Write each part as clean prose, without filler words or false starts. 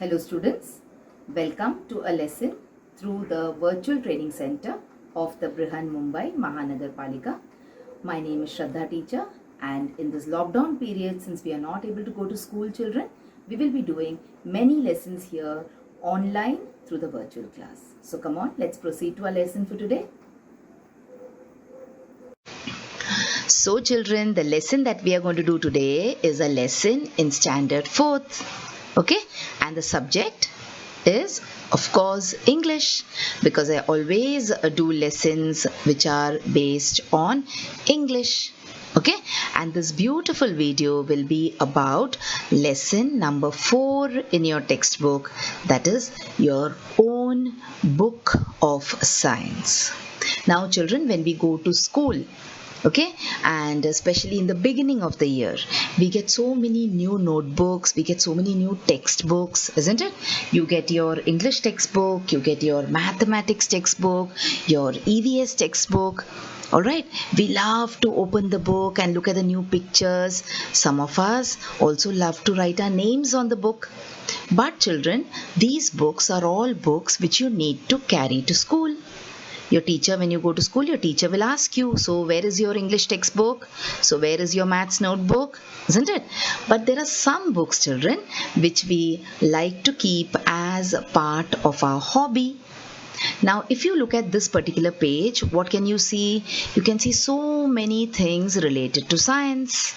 Hello students, welcome to a lesson through the virtual training center of the Brihan Mumbai Mahanagar Palika. My name is Shraddha teacher, and in this lockdown period, since we are not able to go to school, children, we will be doing many lessons here online through the virtual class. So come on, let's proceed to our lesson for today. So children, the lesson that we are going to do today is a lesson in standard 4th. Okay, and the subject is of course English, because I always do lessons which are based on English. Okay, and this beautiful video will be about lesson number 4 in your textbook, that is your own book of science. Now children, when we go to school, okay, and especially in the beginning of the year, we get so many new notebooks, we get so many new textbooks, isn't it? You get your English textbook, you get your mathematics textbook, your EVS textbook. All right, we love to open the book and look at the new pictures. Some of us also love to write our names on the book. But children, these books are all books which you need to carry to school. Your teacher, when you go to school, your teacher will ask you, so where is your English textbook? So where is your maths notebook? Isn't it? But there are some books, children, which we like to keep as a part of our hobby. Now, if you look at this particular page, what can you see? You can see so many things related to science,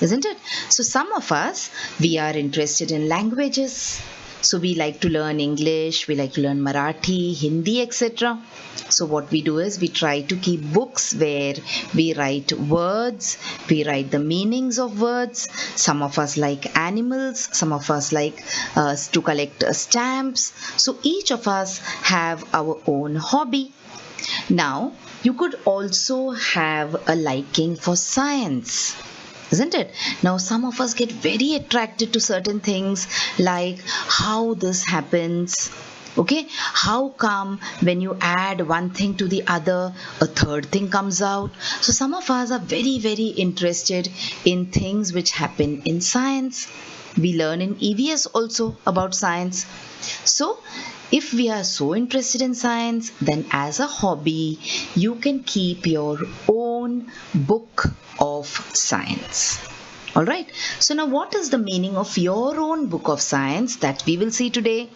isn't it? So some of us, we are interested in languages. So we like to learn English, we like to learn Marathi, Hindi, etc. So what we do is we try to keep books where we write words, we write the meanings of words. Some of us like animals, some of us like to collect stamps. So each of us have our own hobby. Now, you could also have a liking for science, isn't it? Now some of us get very attracted to certain things, like how this happens. Okay, how come when you add one thing to the other, a third thing comes out? So some of us are very interested in things which happen in science. We learn in EVS also about science. So if we are so interested in science, then as a hobby, you can keep your own book of science. All right. So now what is the meaning of your own book of science, that we will see today.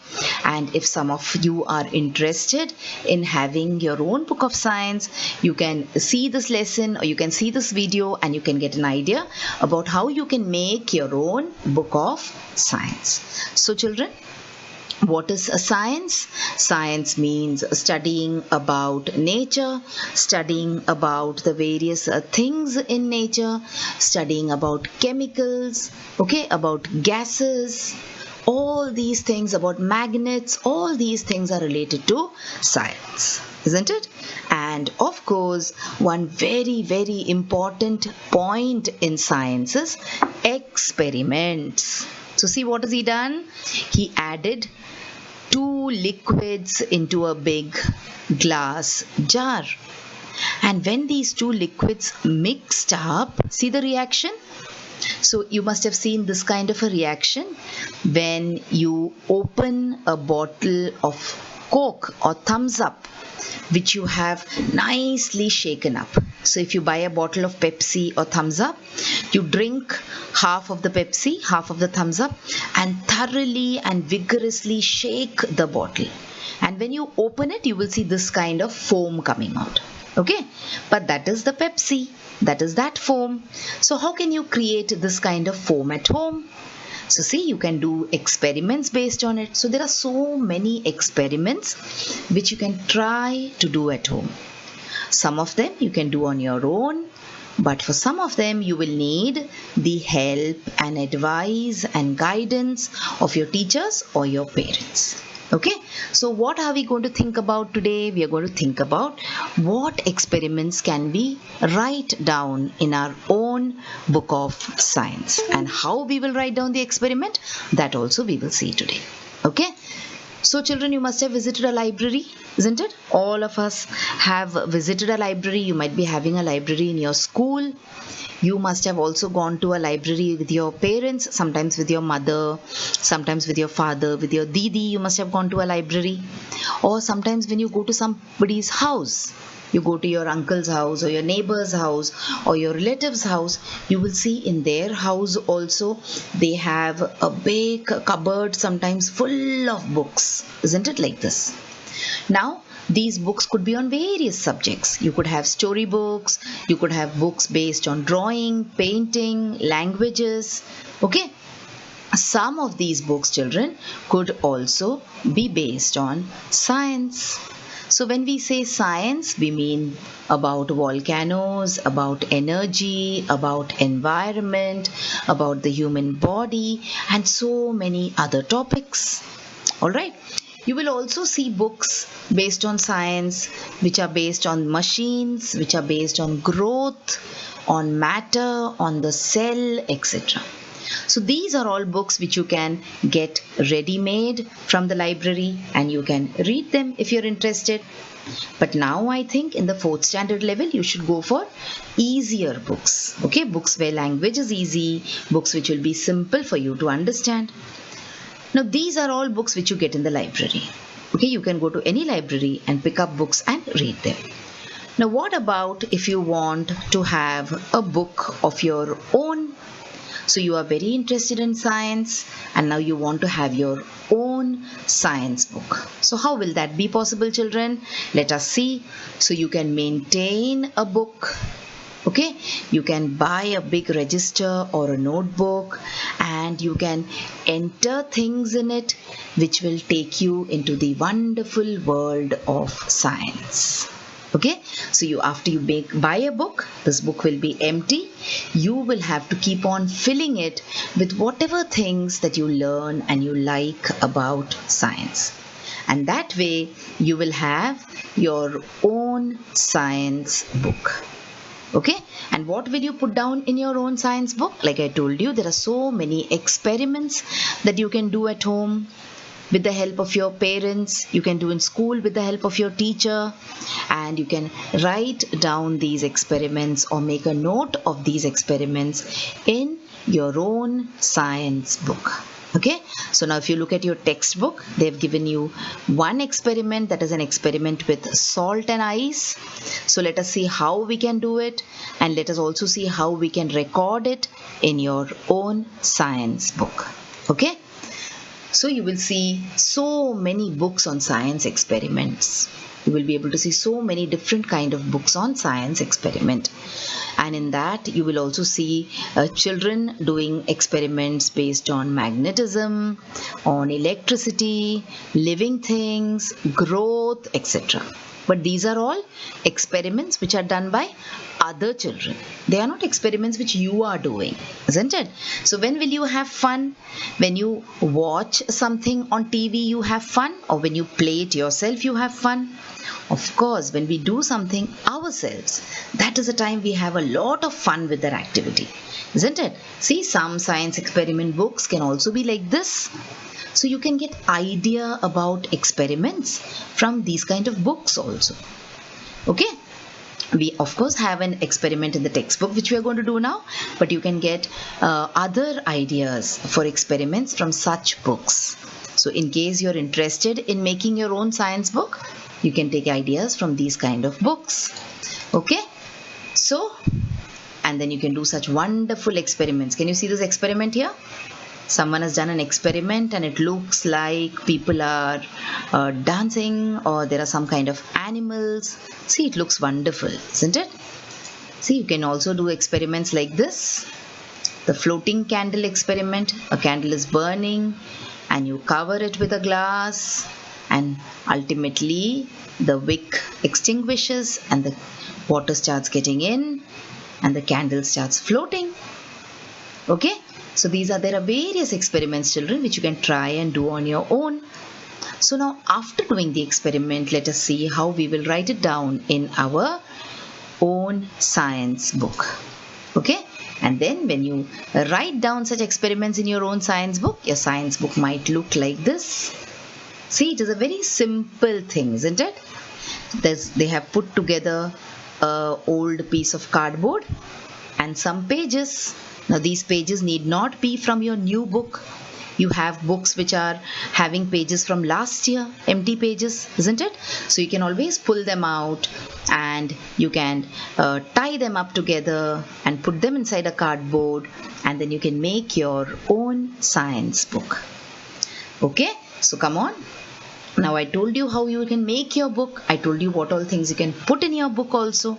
And if some of you are interested in having your own book of science, you can see this lesson or you can see this video and you can get an idea about how you can make your own book of science. So children, what is a science? Science means studying about nature, studying about the various things in nature, studying about chemicals, okay, about gases. All these things, about magnets, all these things are related to science, isn't it? And of course, one very important point in science is experiments. So see, what has he done? He added 2 liquids into a big glass jar. And when these 2 liquids mixed up, see the reaction? So you must have seen this kind of a reaction when you open a bottle of Coke or Thumbs Up, which you have nicely shaken up. So if you buy a bottle of Pepsi or Thumbs Up, you drink half of the Pepsi, half of the Thumbs Up, and thoroughly and vigorously shake the bottle. And when you open it, you will see this kind of foam coming out. Okay, but that is the Pepsi, that is that foam. So how can you create this kind of foam at home? So see, you can do experiments based on it. So there are so many experiments which you can try to do at home. Some of them you can do on your own, but for some of them you will need the help and advice and guidance of your teachers or your parents. Okay, so what are we going to think about today? We are going to think about what experiments can we write down in our own book of science, and how we will write down the experiment, that also we will see today. Okay, so children, you must have visited a library, isn't it? All of us have visited a library. You might be having a library in your school. You must have also gone to a library with your parents, sometimes with your mother, sometimes with your father, with your didi. You must have gone to a library. Or sometimes when you go to somebody's house, you go to your uncle's house or your neighbor's house or your relative's house, you will see in their house also they have a big cupboard, sometimes full of books. Isn't it like this? Now, these books could be on various subjects. You could have story books, you could have books based on drawing, painting, languages. Okay? Some of these books, children, could also be based on science. So, when we say science, we mean about volcanoes, about energy, about environment, about the human body, and so many other topics. Alright, you will also see books based on science, which are based on machines, which are based on growth, on matter, on the cell, etc. So these are all books which you can get ready made from the library and you can read them if you're interested. But now I think in the 4th standard level you should go for easier books. Okay, books where language is easy, books which will be simple for you to understand. Now these are all books which you get in the library. Okay, you can go to any library and pick up books and read them. Now what about if you want to have a book of your own? So you are very interested in science and now you want to have your own science book. So how will that be possible, children? Let us see. So you can maintain a book. Okay, you can buy a big register or a notebook and you can enter things in it which will take you into the wonderful world of science. Okay, so after you buy a book, this book will be empty. You will have to keep on filling it with whatever things that you learn and you like about science. And that way you will have your own science book. Okay, and what will you put down in your own science book? Like I told you, there are so many experiments that you can do at home with the help of your parents. You can do in school with the help of your teacher, and you can write down these experiments or make a note of these experiments in your own science book. Okay, so now if you look at your textbook, they've given you one experiment, that is an experiment with salt and ice. So let us see how we can do it, and let us also see how we can record it in your own science book. Okay, so you will see so many books on science experiments. You will be able to see so many different kind of books on science experiment, and in that you will also see children doing experiments based on magnetism, on electricity, living things, growth, etc. But these are all experiments which are done by other children. They are not experiments which you are doing, isn't it? So when will you have fun? When you watch something on TV, you have fun, or when you play it yourself, you have fun? Of course, when we do something ourselves, that is the time we have a lot of fun with that activity, isn't it? See, some science experiment books can also be like this. So you can get idea about experiments from these kind of books also. Okay, we of course have an experiment in the textbook which we are going to do now, but you can get other ideas for experiments from such books. So in case you're interested in making your own science book, you can take ideas from these kind of books. Okay, so and then you can do such wonderful experiments. Can you see this experiment here? Someone has done an experiment and it looks like people are dancing, or there are some kind of animals. See, it looks wonderful, isn't it? See, you can also do experiments like this. The floating candle experiment. A candle is burning and you cover it with a glass, and ultimately the wick extinguishes and the water starts getting in and the candle starts floating. Okay, so there are various experiments, children, which you can try and do on your own. So now after doing the experiment, let us see how we will write it down in our own science book. Okay, and then when you write down such experiments in your own science book, your science book might look like this. See, it is a very simple thing, isn't it? They have put together an old piece of cardboard and some pages. Now these pages need not be from your new book. You have books which are having pages from last year, empty pages, isn't it? So you can always pull them out and you can tie them up together and put them inside a cardboard, and then you can make your own science book. Okay, so come on. Now I told you how you can make your book. I told you what all things you can put in your book also,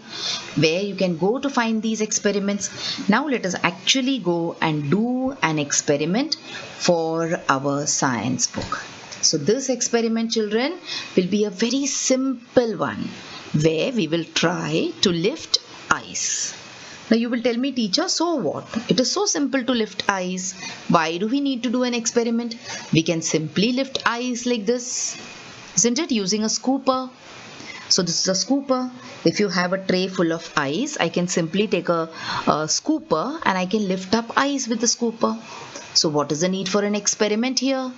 where you can go to find these experiments. Now let us actually go and do an experiment for our science book. So this experiment, children, will be a very simple one where we will try to lift ice. Now you will tell me, teacher, so what? It is so simple to lift ice. Why do we need to do an experiment? We can simply lift ice like this, isn't it? Using a scooper. So this is a scooper. If you have a tray full of ice, I can simply take a scooper and I can lift up ice with the scooper. So what is the need for an experiment here?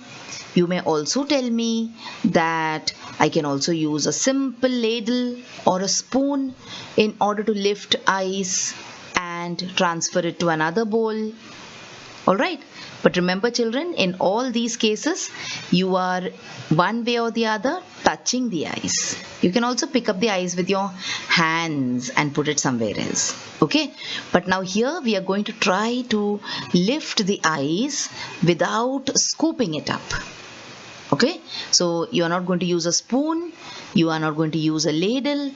You may also tell me that I can also use a simple ladle or a spoon in order to lift ice and transfer it to another bowl. Alright, but remember children, in all these cases, you are one way or the other touching the ice. You can also pick up the ice with your hands and put it somewhere else. Okay, but now here we are going to try to lift the ice without scooping it up. Okay, so you are not going to use a spoon, you are not going to use a ladle,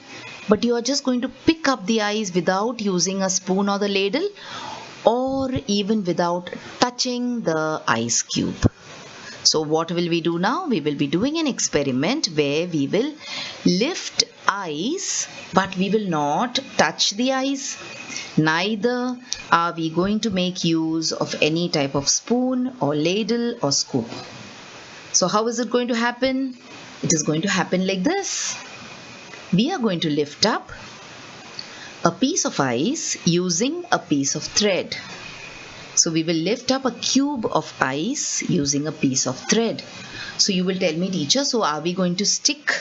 but you are just going to pick up the ice without using a spoon or the ladle, or even without touching the ice cube. So what will we do now? We will be doing an experiment where we will lift ice, but we will not touch the ice. Neither are we going to make use of any type of spoon or ladle or scoop. So how is it going to happen? It is going to happen like this. We are going to lift up a piece of ice using a piece of thread. So we will lift up a cube of ice using a piece of thread. So you will tell me, teacher, so are we going to stick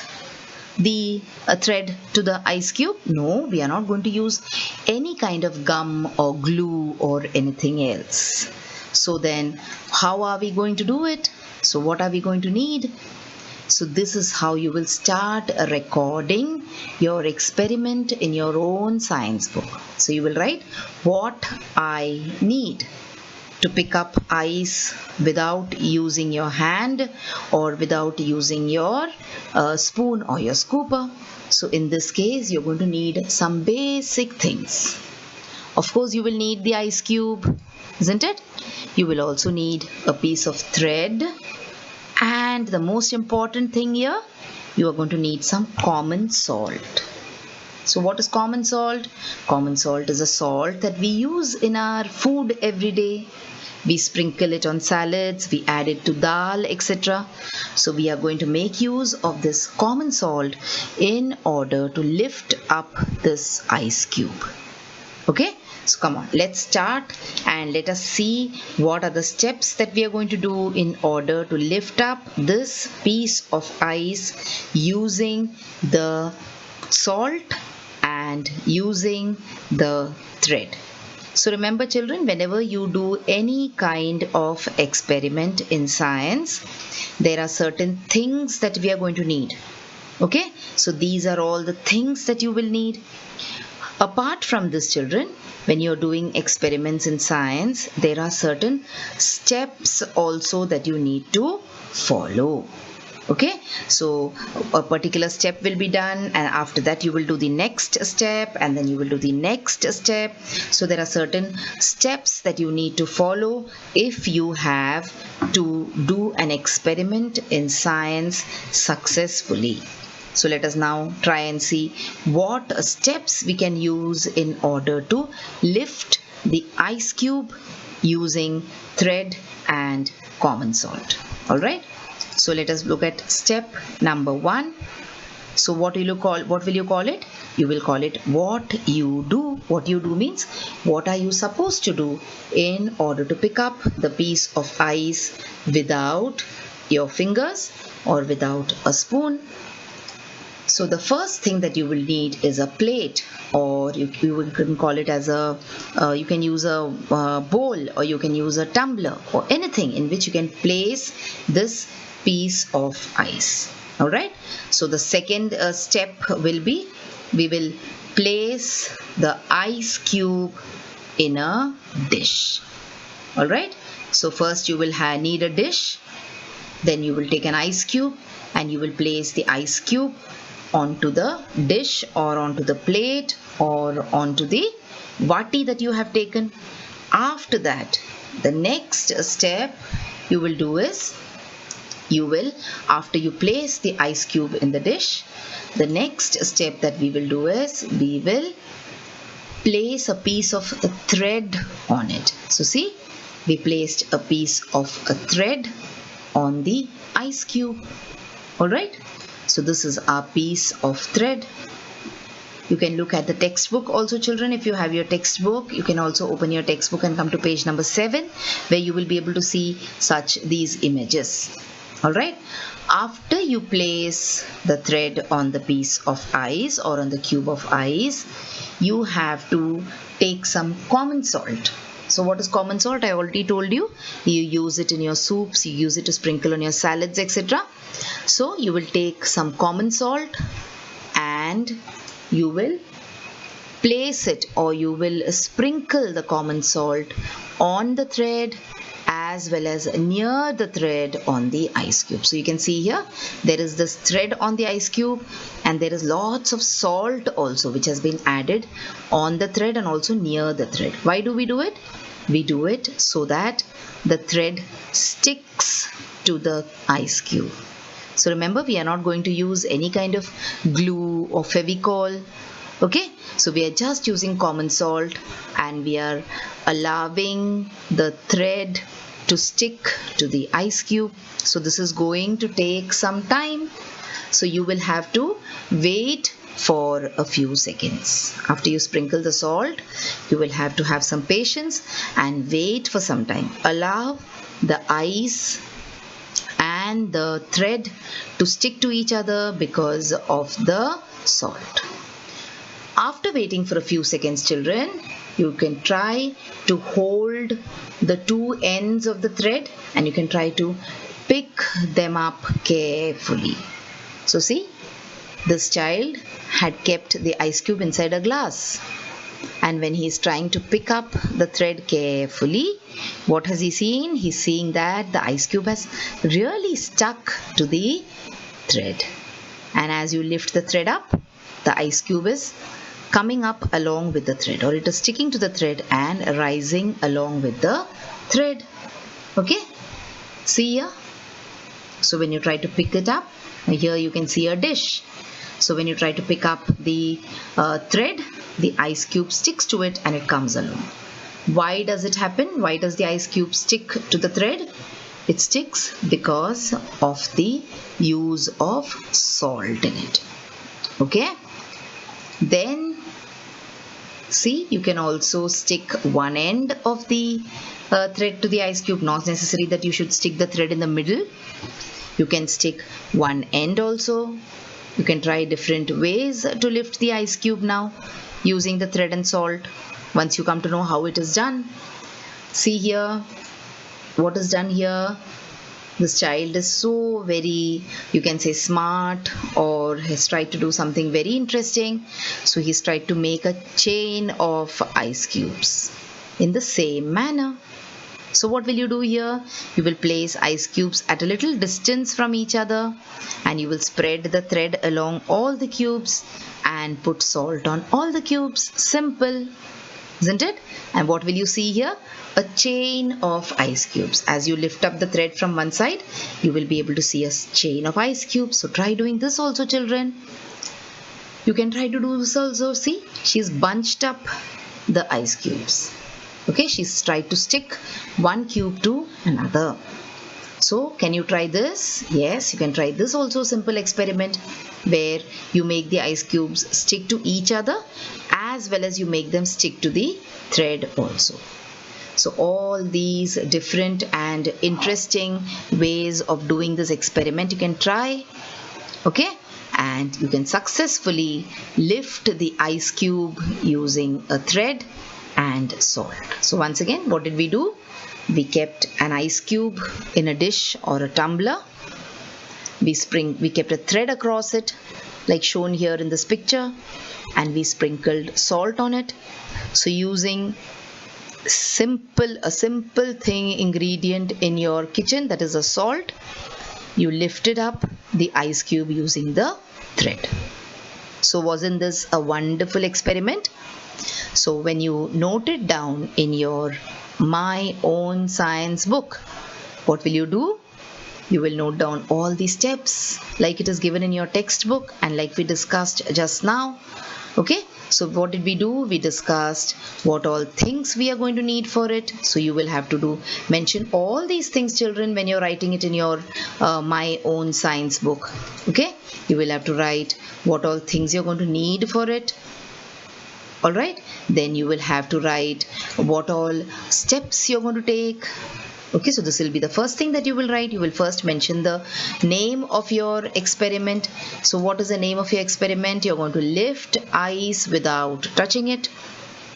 the thread to the ice cube? No, we are not going to use any kind of gum or glue or anything else. So then how are we going to do it? So what are we going to need? So this is how you will start recording your experiment in your own science book. So you will write what I need to pick up ice without using your hand or without using your spoon or your scooper. So in this case, you're going to need some basic things. Of course, you will need the ice cube, isn't it? You will also need a piece of thread. And the most important thing here, you are going to need some common salt. So what is common salt? Common salt is a salt that we use in our food every day. We sprinkle it on salads, we add it to dal, etc. So we are going to make use of this common salt in order to lift up this ice cube. Okay, so come on, let's start and let us see what are the steps that we are going to do in order to lift up this piece of ice using the salt and using the thread. So remember children, whenever you do any kind of experiment in science, there are certain things that we are going to need. Okay, so these are all the things that you will need. Apart from this children, when you're doing experiments in science, there are certain steps also that you need to follow. Okay, so a particular step will be done and after that you will do the next step and then you will do the next step. So there are certain steps that you need to follow if you have to do an experiment in science successfully. So let us now try and see what steps we can use in order to lift the ice cube using thread and common salt. Alright, so let us look at step number 1. So what will you call it? You will call it what you do. What you do means what are you supposed to do in order to pick up the piece of ice without your fingers or without a spoon. So the first thing that you will need is a plate, or you can call it as you can use a bowl, or you can use a tumbler, or anything in which you can place this piece of ice. All right. So the second step will be, we will place the ice cube in a dish. All right. So first you will need a dish, then you will take an ice cube and you will place the ice cube onto the dish, or onto the plate, or onto the vati that you have taken. After that, the next step you will do is, after you place the ice cube in the dish, the next step that we will do is, we will place a piece of thread on it. So see, we placed a piece of a thread on the ice cube. Alright, so this is our piece of thread. You can look at the textbook also, children. If you have your textbook, you can also open your textbook and come to page number 7, where you will be able to see these images. Alright, after you place the thread on the piece of ice, or on the cube of ice, you have to take some common salt. So what is common salt? I already told you. You use it in your soups, you use it to sprinkle on your salads, etc. So you will take some common salt and you will place it, or you will sprinkle the common salt on the thread, as well as near the thread on the ice cube. So you can see here, there is this thread on the ice cube, and there is lots of salt also which has been added on the thread and also near the thread. Why do we do it? We do it so that the thread sticks to the ice cube. So remember, we are not going to use any kind of glue or Fevicol. Okay, so we are just using common salt, and we are allowing the thread to stick to the ice cube. So this is going to take some time. So you will have to wait for a few seconds. After you sprinkle the salt, you will have to have some patience and wait for some time. Allow the ice and the thread to stick to each other because of the salt. After waiting for a few seconds, children, you can try to hold the two ends of the thread, and you can try to pick them up carefully. So see, this child had kept the ice cube inside a glass, and when he is trying to pick up the thread carefully, what has he seen? He's seeing that the ice cube has really stuck to the thread. And as you lift the thread up, the ice cube is coming up along with the thread, or it is sticking to the thread and rising along with the thread. Okay, see here. So when you try to pick it up, here you can see a dish. So when you try to pick up the thread, the ice cube sticks to it and it comes along. Why does it happen? Why does the ice cube stick to the thread? It sticks because of the use of salt in it. Okay, then see, you can also stick one end of the thread to the ice cube. Not necessary that you should stick the thread in the middle. You can stick one end also. You can try different ways to lift the ice cube now using the thread and salt, once you come to know how it is done. See here, what is done here. This child is so very, you can say, smart, or has tried to do something very interesting. So he's tried to make a chain of ice cubes in the same manner. So what will you do here? You will place ice cubes at a little distance from each other, and you will spread the thread along all the cubes and put salt on all the cubes. Simple, isn't it? And what will you see here? A chain of ice cubes. As you lift up the thread from one side, you will be able to see a chain of ice cubes. So try doing this also, children. You can try to do this also. See, she's bunched up the ice cubes. Okay, she's tried to stick one cube to another. So can you try this? Yes, you can try this also, simple experiment where you make the ice cubes stick to each other, as well as you make them stick to the thread also. So all these different and interesting ways of doing this experiment you can try. Okay, and you can successfully lift the ice cube using a thread and salt. So once again, what did we do? We kept an ice cube in a dish or a tumbler. We kept a thread across it like shown here in this picture, and we sprinkled salt on it. So using a simple ingredient in your kitchen, that is a salt, you lifted up the ice cube using the thread. So wasn't this a wonderful experiment? So when you note it down in your My Own Science book, what will you do? You will note down all the steps like it is given in your textbook and like we discussed just now. Okay, so what did we do? We discussed what all things we are going to need for it. So you will have to mention all these things, children, when you're writing it in your My Own Science book. Okay, you will have to write what all things you're going to need for it. Alright, then you will have to write what all steps you're going to take. Okay, so this will be the first thing that you will write. You will first mention the name of your experiment. So what is the name of your experiment? You're going to lift ice without touching it.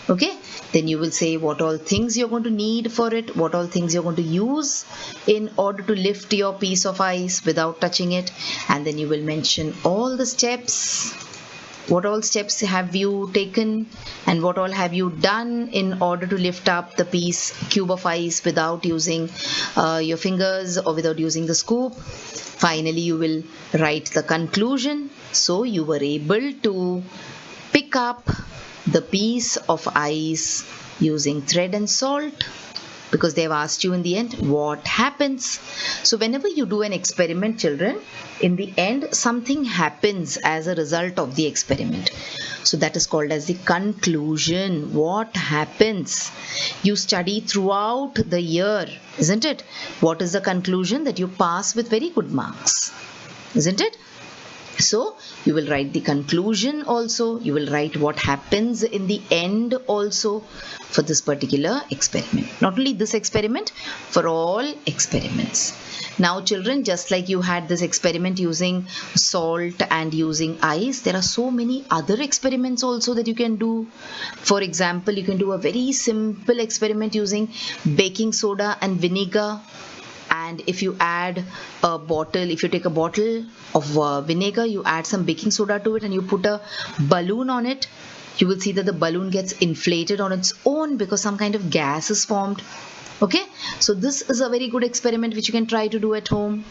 Okay, then you will say what all things you're going to need for it, what all things you're going to use in order to lift your piece of ice without touching it, and then you will mention all the steps. What all steps have you taken and what all have you done in order to lift up the cube of ice without using your fingers or without using the scoop. Finally, you will write the conclusion. So you were able to pick up the piece of ice using thread and salt, because they have asked you in the end what happens. So whenever you do an experiment, children, in the end something happens as a result of the experiment. So that is called as the conclusion. What happens? You study throughout the year, isn't it? What is the conclusion? That you pass with very good marks, isn't it? So you will write the conclusion also. You will write what happens in the end also for this particular experiment. Not only this experiment, for all experiments. Now children, just like you had this experiment using salt and using ice, there are so many other experiments also that you can do. For example, you can do a very simple experiment using baking soda and vinegar. And if you add a bottle, if you take a bottle of vinegar, you add some baking soda to it and you put a balloon on it, you will see that the balloon gets inflated on its own because some kind of gas is formed. Okay, so this is a very good experiment which you can try to do at home.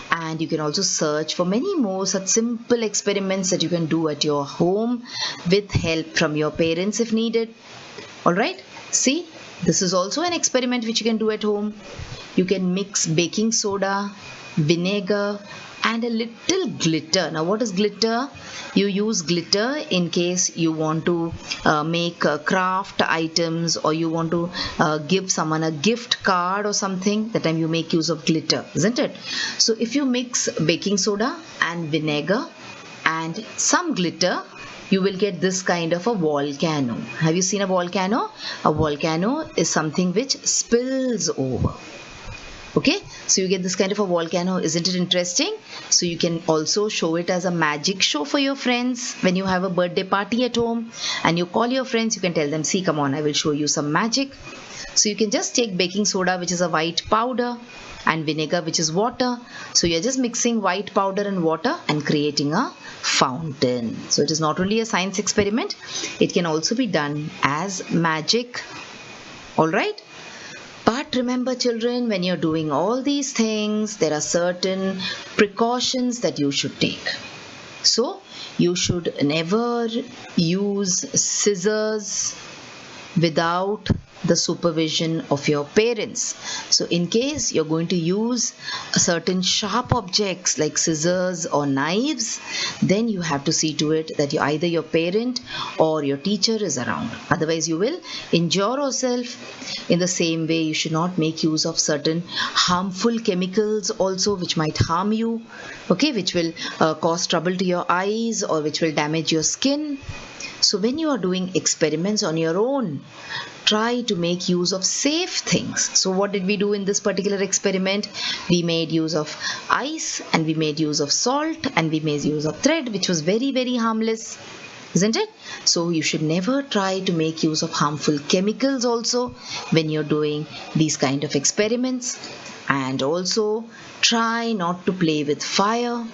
And you can also search for many more such simple experiments that you can do at your home with help from your parents if needed. Alright, see, this is also an experiment which you can do at home. You can mix baking soda, vinegar and a little glitter. Now what is glitter? You use glitter in case you want to make craft items, or you want to give someone a gift card or something. That time you make use of glitter, isn't it? So if you mix baking soda and vinegar and some glitter, you will get this kind of a volcano. Have you seen a volcano? A volcano is something which spills over. Okay, so you get this kind of a volcano. Isn't it interesting? So you can also show it as a magic show for your friends when you have a birthday party at home and you call your friends. You can tell them, see, come on, I will show you some magic. So you can just take baking soda, which is a white powder, and vinegar, which is water. So you're just mixing white powder and water and creating a fountain. So it is not only a science experiment, it can also be done as magic. Alright? But remember children, when you're doing all these things, there are certain precautions that you should take. So you should never use scissors without the supervision of your parents. So in case you're going to use certain sharp objects like scissors or knives, then you have to see to it that either your parent or your teacher is around. Otherwise you will injure yourself. In the same way, you should not make use of certain harmful chemicals also which might harm you, okay, which will cause trouble to your eyes or which will damage your skin. So when you are doing experiments on your own, try to make use of safe things. So what did we do in this particular experiment? We made use of ice, and we made use of salt, and we made use of thread, which was very, very harmless, isn't it? So you should never try to make use of harmful chemicals also when you're doing these kind of experiments. And also try not to play with fire.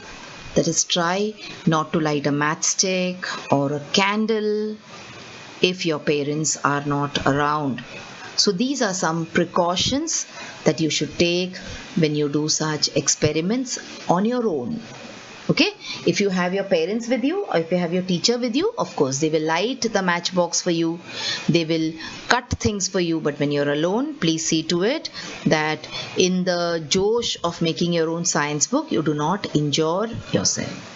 That is, try not to light a matchstick or a candle if your parents are not around. So these are some precautions that you should take when you do such experiments on your own. Okay, if you have your parents with you, or if you have your teacher with you, of course they will light the matchbox for you, they will cut things for you. But when you're alone, please see to it that in the josh of making your own science book, you do not injure yourself.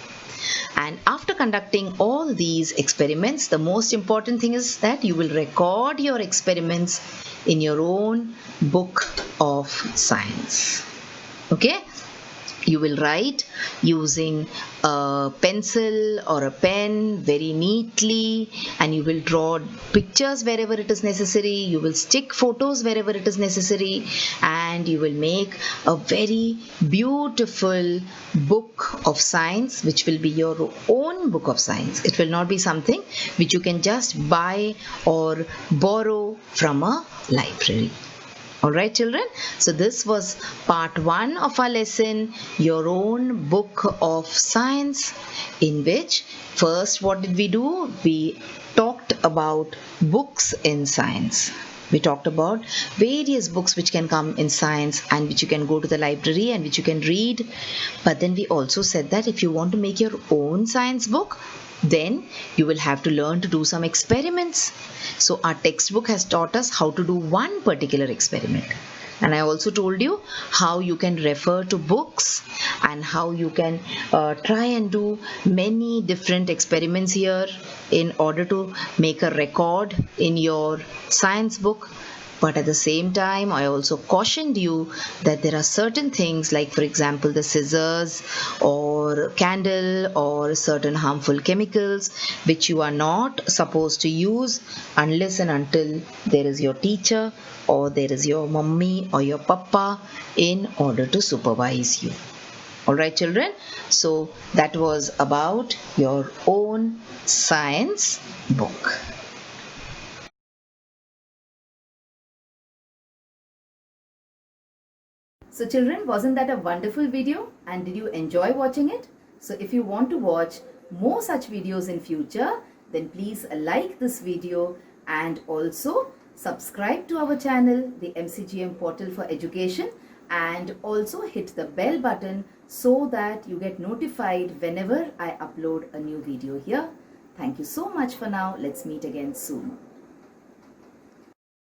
And after conducting all these experiments, the most important thing is that you will record your experiments in your own book of science. Okay, you will write using a pencil or a pen very neatly, and you will draw pictures wherever it is necessary, you will stick photos wherever it is necessary, and you will make a very beautiful book of science, which will be your own book of science. It will not be something which you can just buy or borrow from a library. Alright children, so this was part 1 of our lesson, your own book of science, in which first what did we do? We talked about books in science. We talked about various books which can come in science and which you can go to the library and which you can read. But then we also said that if you want to make your own science book, then you will have to learn to do some experiments. So our textbook has taught us how to do one particular experiment. And I also told you how you can refer to books and how you can try and do many different experiments here in order to make a record in your science book. But at the same time, I also cautioned you that there are certain things like, for example, the scissors or candle or certain harmful chemicals which you are not supposed to use unless and until there is your teacher or there is your mummy or your papa in order to supervise you. Alright children, so that was about your own science book. So children, wasn't that a wonderful video? And did you enjoy watching it? So if you want to watch more such videos in future, then please like this video and also subscribe to our channel, the MCGM Portal for Education, and also hit the bell button so that you get notified whenever I upload a new video here. Thank you so much for now. Let's meet again soon.